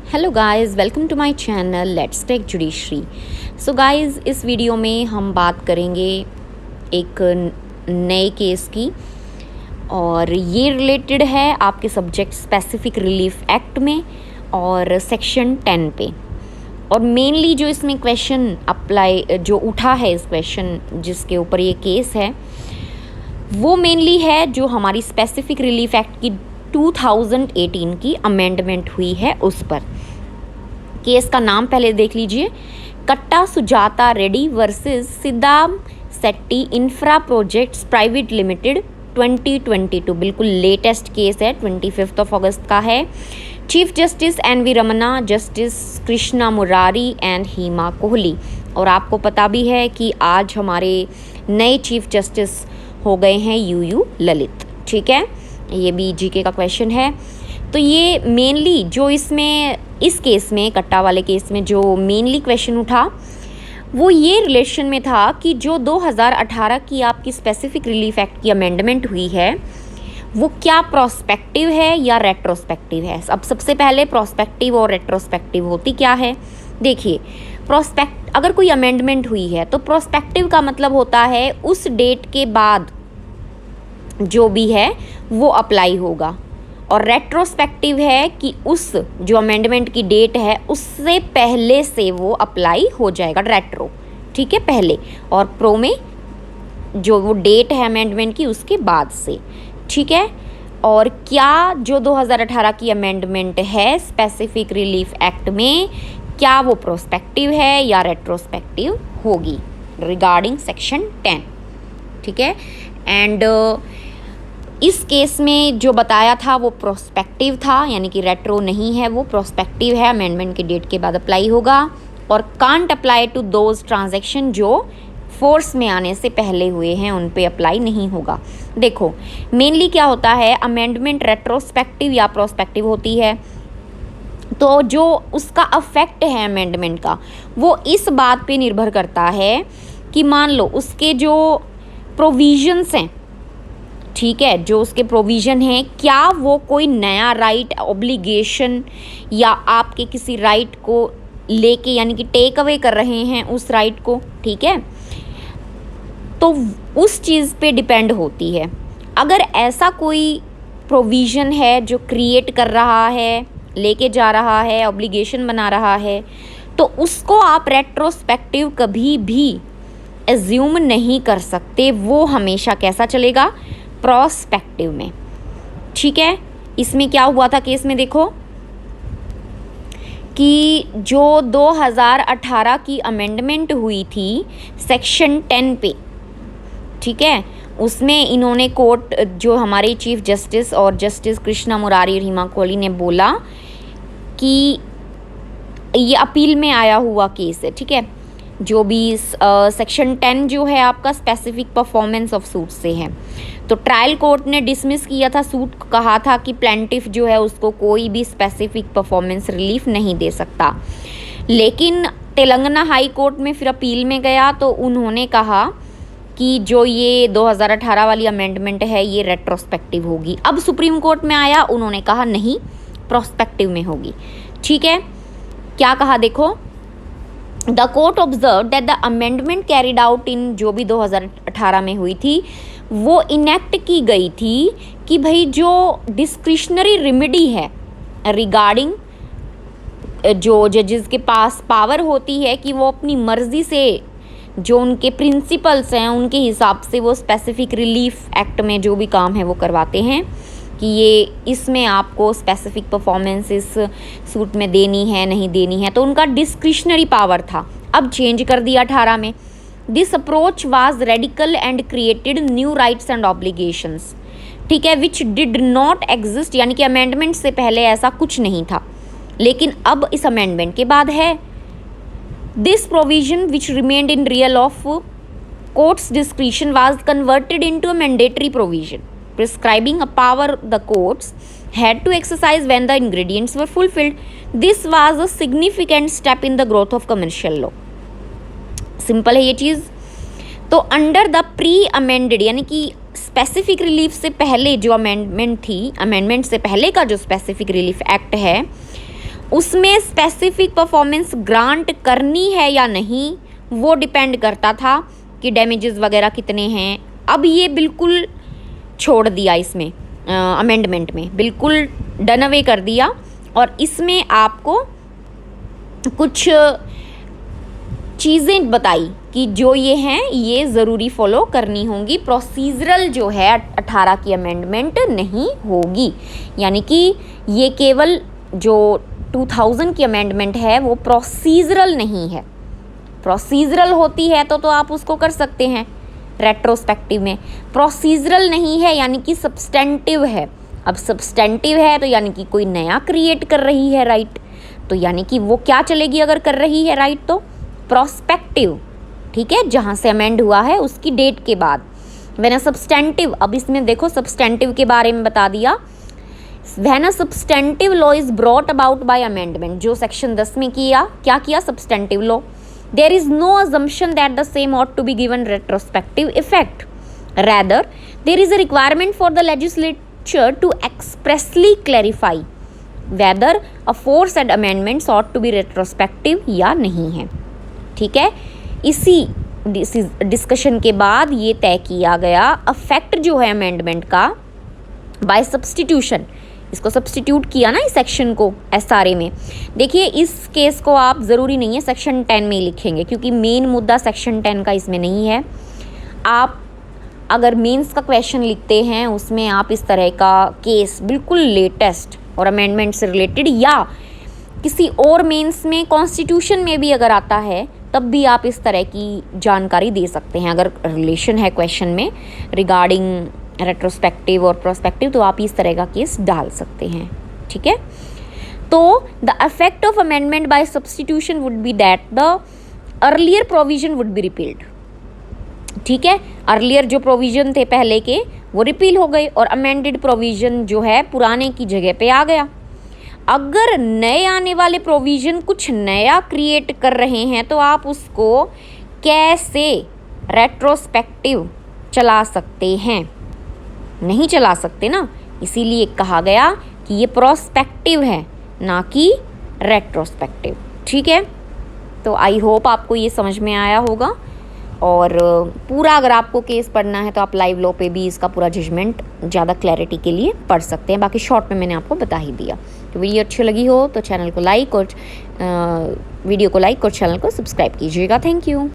Hello guys, welcome to my channel let's take judiciary. So guys, इस video में हम बात करेंगे एक नए केस की और ये रिलेटेड है आपके सब्जेक्ट स्पेसिफिक रिलीफ एक्ट में और सेक्शन 10 पे। और मेनली जो इसमें क्वेश्चन अप्लाई जो उठा है, इस क्वेश्चन जिसके ऊपर ये केस है वो मेनली है जो हमारी स्पेसिफिक रिलीफ एक्ट की 2018 की अमेंडमेंट हुई है उस पर। केस का नाम पहले देख लीजिए, Katta Sujata Reddy versus Siddham Setty infra projects private limited 2022। बिल्कुल लेटेस्ट केस है, 25 अगस्त का है। Chief justice N V Ramana, justice Krishna Murari and Hema Kohli. और आपको पता भी है कि आज हमारे नए चीफ जस्टिस हो गए हैं यू ललित। ठीक है, ये भी जीके का क्वेश्चन है। तो ये मेनली जो इसमें इस केस में, कट्टा वाले केस में जो मेनली क्वेश्चन उठा वो ये रिलेशन में था कि जो 2018 की आपकी स्पेसिफिक रिलीफ एक्ट की अमेंडमेंट हुई है वो क्या प्रोस्पेक्टिव है या रेट्रोस्पेक्टिव है। अब सबसे पहले प्रोस्पेक्टिव और रेट्रोस्पेक्टिव होती क्या है, देखिए। अगर कोई अमेंडमेंट हुई है तो प्रोस्पेक्टिव का मतलब होता है उस डेट के बाद जो भी है वो अप्लाई होगा, और रेट्रोस्पेक्टिव है कि उस जो अमेंडमेंट की डेट है उससे पहले से वो अप्लाई हो जाएगा, रेट्रो। ठीक है, पहले। और प्रो में जो वो डेट है अमेंडमेंट की उसके बाद से। ठीक है। और क्या जो 2018 की अमेंडमेंट है स्पेसिफिक रिलीफ एक्ट में, क्या वो प्रोस्पेक्टिव है या रेट्रोस्पेक्टिव होगी रिगार्डिंग सेक्शन 10। ठीक है। एंड इस केस में जो बताया था वो प्रोस्पेक्टिव था, यानी कि रेट्रो नहीं है, वो प्रोस्पेक्टिव है, अमेंडमेंट की डेट के बाद अप्लाई होगा। और can't apply to those transaction जो फोर्स में आने से पहले हुए हैं, उन पे अप्लाई नहीं होगा। देखो मेनली क्या होता है, अमेंडमेंट रेट्रोस्पेक्टिव या प्रोस्पेक्टिव होती है तो जो उसका अफेक्ट है अमेंडमेंट का वो इस बात पे निर्भर करता है कि मान लो उसके जो प्रोविजंस हैं, ठीक है, जो उसके प्रोविज़न हैं, क्या वो कोई नया राइट, ऑब्लिगेशन या आपके किसी राइट को लेके, यानी कि टेक अवे कर रहे हैं उस राइट को। ठीक है, तो उस चीज़ पे डिपेंड होती है। अगर ऐसा कोई प्रोविज़न है जो क्रिएट कर रहा है, लेके जा रहा है, ऑब्लिगेशन बना रहा है, तो उसको आप रेट्रोस्पेक्टिव कभी भी एज्यूम नहीं कर सकते। वो हमेशा कैसा चलेगा, प्रोस्पेक्टिव में। ठीक है। इसमें क्या हुआ था केस में, देखो कि जो 2018 की अमेंडमेंट हुई थी सेक्शन 10 पे, ठीक है, उसमें इन्होंने कोर्ट, जो हमारे चीफ जस्टिस और जस्टिस कृष्णा मुरारी और हेमा कोहली ने बोला कि ये अपील में आया हुआ केस है। ठीक है, जो भी सेक्शन 10 जो है आपका स्पेसिफिक परफॉर्मेंस ऑफ सूट से है, तो ट्रायल कोर्ट ने डिसमिस किया था सूट, कहा था कि प्लेंटिफ जो है उसको कोई भी स्पेसिफिक परफॉर्मेंस रिलीफ नहीं दे सकता। लेकिन तेलंगाना हाई कोर्ट में फिर अपील में गया तो उन्होंने कहा कि जो ये 2018 वाली अमेंडमेंट है ये रेट्रोस्पेक्टिव होगी। अब सुप्रीम कोर्ट में आया, उन्होंने कहा नहीं, प्रोस्पेक्टिव में होगी। ठीक है, क्या कहा देखो, the court observe that the amendment carried out in, जो भी 2018 में हुई थी, वो इनेक्ट की गई थी कि भाई जो डिस्क्रिशनरी रेमेडी है रिगार्डिंग, जो जजेस के पास पावर होती है कि वो अपनी मर्जी से जो उनके प्रिंसिपल्स हैं उनके हिसाब से वो स्पेसिफिक रिलीफ एक्ट में जो भी काम है वो करवाते हैं कि ये इसमें आपको स्पेसिफिक परफॉर्मेंस इस सूट में देनी है नहीं देनी है, तो उनका डिस्क्रिशनरी पावर था। अब चेंज कर दिया 18 में। This approach was radical and created new rights and obligations. ठीक है, विच डिड नॉट एग्जिस्ट, यानी कि अमेंडमेंट से पहले ऐसा कुछ नहीं था, लेकिन अब इस अमेंडमेंट के बाद है। This provision which remained in real of courts discretion was converted into a mandatory provision prescribing a power the courts had to exercise when the ingredients were fulfilled. This was a significant step in the growth of commercial law. Simple है ये चीज़। तो under the pre amended, यानी कि specific relief से पहले जो amendment थी, amendment से पहले का जो स्पेसिफिक रिलीफ एक्ट है उसमें स्पेसिफिक परफॉर्मेंस ग्रांट करनी है या नहीं वो डिपेंड करता था कि डैमेजेस वगैरह कितने हैं। अब ये बिल्कुल छोड़ दिया, इसमें अमेंडमेंट में बिल्कुल डन अवे कर दिया, और इसमें आपको कुछ चीज़ें बताई कि जो ये हैं ये ज़रूरी फॉलो करनी होंगी। प्रोसीजरल जो है 18 की अमेंडमेंट नहीं होगी, यानी कि ये केवल जो 2000 की अमेंडमेंट है वो प्रोसीजरल नहीं है। प्रोसीजरल होती है तो आप उसको कर सकते हैं रेट्रोस्पेक्टिव में, प्रोसीजरल नहीं है यानी कि सब्सटेंटिव है। अब सब्सटेंटिव है तो यानी कि कोई नया क्रिएट कर रही है राइट, तो यानी कि वो क्या चलेगी अगर कर रही है राइट, तो प्रोस्पेक्टिव, ठीक है, जहाँ से अमेंड हुआ है उसकी डेट के बाद। व्हेन अ सब्सटेंटिव, अब इसमें देखो सब्सटेंटिव के बारे में बता दिया। When a substantive law is brought about by amendment, जो सेक्शन 10 में क्या किया substantive law, there is no assumption that the same ought to be given retrospective effect. Rather, there is a requirement for the legislature to expressly clarify whether aforesaid amendments ought to be retrospective या नहीं है। ठीक है, इसी discussion के बाद ये तय किया गया अफेक्ट जो है अमेंडमेंट का बाय सब्सटीट्यूशन, इसको सब्सटीट्यूट किया ना इस सेक्शन को एसआरए में। देखिए इस केस को आप ज़रूरी नहीं है सेक्शन 10 में ही लिखेंगे, क्योंकि मेन मुद्दा सेक्शन 10 का इसमें नहीं है। आप अगर मेंस का क्वेश्चन लिखते हैं उसमें आप इस तरह का केस बिल्कुल लेटेस्ट और अमेंडमेंट से रिलेटेड, या किसी और मेंस में कॉन्स्टिट्यूशन में भी अगर आता है तब भी आप इस तरह की जानकारी दे सकते हैं। अगर रिलेशन है क्वेश्चन में रिगार्डिंग रेट्रोस्पेक्टिव और प्रोस्पेक्टिव तो आप इस तरह का केस डाल सकते हैं। ठीक है, तो the effect of amendment by substitution would be that the earlier provision would be repealed. ठीक है, अर्लियर जो प्रोविजन थे पहले के वो रिपील हो गए और अमेंडेड प्रोविजन जो है पुराने की जगह पे आ गया। अगर नए आने वाले प्रोविजन कुछ नया क्रिएट कर रहे हैं तो आप उसको कैसे रेट्रोस्पेक्टिव चला सकते हैं, नहीं चला सकते ना, इसीलिए कहा गया कि ये प्रोस्पेक्टिव है ना कि रेट्रोस्पेक्टिव। ठीक है, तो आई होप आपको ये समझ में आया होगा, और पूरा अगर आपको केस पढ़ना है तो आप लाइव लॉ पे भी इसका पूरा जजमेंट ज़्यादा क्लैरिटी के लिए पढ़ सकते हैं। बाकी शॉर्ट में मैंने आपको बता ही दिया। तो वीडियो अच्छी लगी हो तो चैनल को लाइक और वीडियो को लाइक और चैनल को सब्सक्राइब कीजिएगा। Thank you.